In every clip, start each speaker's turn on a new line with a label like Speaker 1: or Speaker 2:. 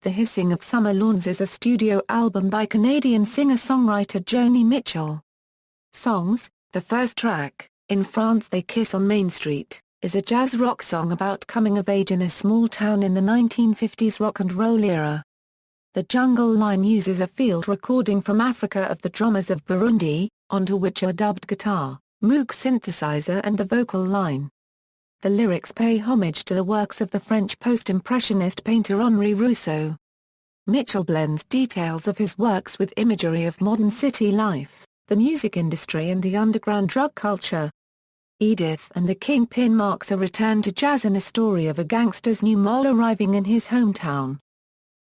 Speaker 1: The Hissing of Summer Lawns is a studio album by Canadian singer-songwriter Joni Mitchell. Songs. The first track, In France They Kiss on Main Street, is a jazz rock song about coming of age in a small town in the 1950s rock and roll era. The jungle line uses a field recording from Africa of the drummers of Burundi, onto which are dubbed guitar, Moog synthesizer and the vocal line. The lyrics pay homage to the works of the French post-impressionist painter Henri Rousseau. Mitchell blends details of his works with imagery of modern city life, the music industry and the underground drug culture. Edith and the Kingpin marks a return to jazz and a story of a gangster's new mole arriving in his hometown.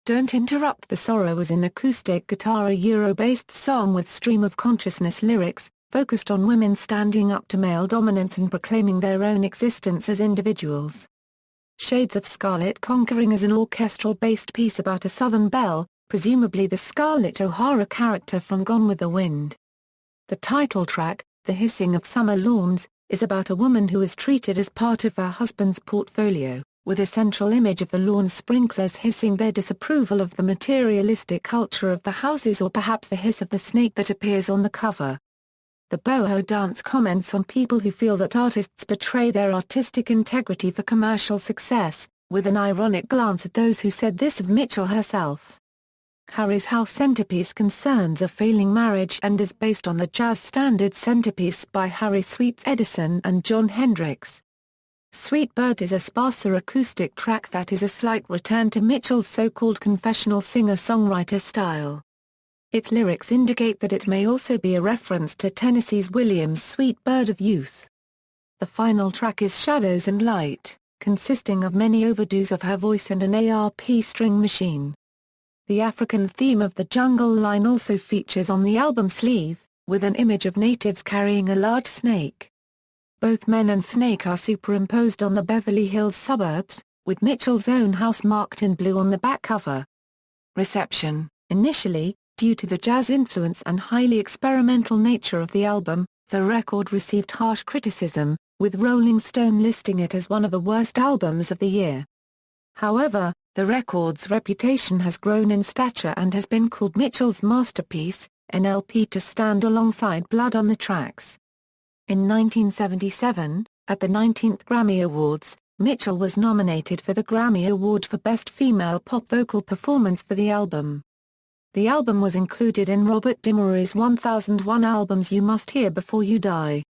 Speaker 1: Don't Interrupt the Sorrow is an acoustic guitar Euro-based song with stream of consciousness lyrics, focused on women standing up to male dominance and proclaiming their own existence as individuals. Shades of Scarlet Conquering is an orchestral-based piece about a Southern belle, presumably the Scarlett O'Hara character from Gone with the Wind. The title track, The Hissing of Summer Lawns, is about a woman who is treated as part of her husband's portfolio, with a central image of the lawn sprinklers hissing their disapproval of the materialistic culture of the houses, or perhaps the hiss of the snake that appears on the cover. The boho dance comments on people who feel that artists betray their artistic integrity for commercial success, with an ironic glance at those who said this of Mitchell herself. Harry's House Centerpiece concerns a failing marriage and is based on the jazz standard Centerpiece by Harry Sweets Edison and Jon Hendricks. Sweet Bird is a sparser acoustic track that is a slight return to Mitchell's so-called confessional singer-songwriter style. Its lyrics indicate that it may also be a reference to Tennessee Williams' Sweet Bird of Youth. The final track is Shadows and Light, consisting of many overdues of her voice and an ARP string machine. The African theme of the jungle line also features on the album sleeve, with an image of natives carrying a large snake. Both men and snake are superimposed on the Beverly Hills suburbs, with Mitchell's own house marked in blue on the back cover. Reception. Initially, due to the jazz influence and highly experimental nature of the album, the record received harsh criticism, with Rolling Stone listing it as one of the worst albums of the year. However, the record's reputation has grown in stature and has been called Mitchell's masterpiece, an LP to stand alongside Blood on the Tracks. In 1977, at the 19th Grammy Awards, Mitchell was nominated for the Grammy Award for Best Female Pop Vocal Performance for the album. The album was included in Robert Dimery's 1001 Albums You Must Hear Before You Die.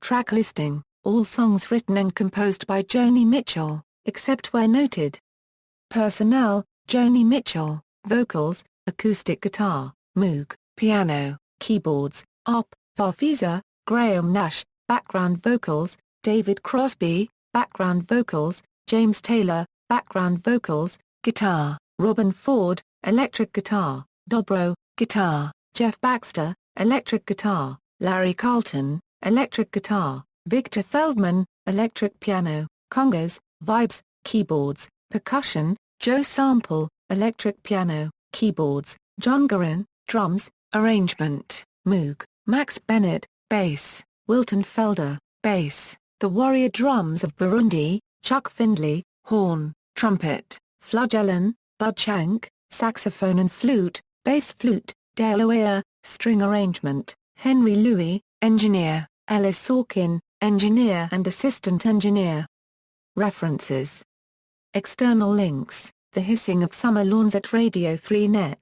Speaker 1: Track listing: all songs written and composed by Joni Mitchell, except where noted. Personnel: Joni Mitchell, vocals, acoustic guitar, Moog, piano, keyboards, ARP, Farfisa, Graham Nash, background vocals, David Crosby, background vocals, James Taylor, background vocals, guitar, Robin Ford, electric guitar, dobro, guitar, Jeff Baxter, electric guitar, Larry Carlton, electric guitar, Victor Feldman, electric piano, congas, vibes, keyboards, percussion, Joe Sample, electric piano, keyboards, John Guerin, drums, arrangement, Moog, Max Bennett, bass, Wilton Felder, bass, The Warrior Drums of Burundi, Chuck Findlay, horn, trumpet, flageolen, Bud Shank, saxophone and flute, bass flute, Dale Oea, string arrangement, Henry Louis, engineer, Ellis Sorkin, engineer and assistant engineer. References. External links: The Hissing of Summer Lawns at Radio 3 Net.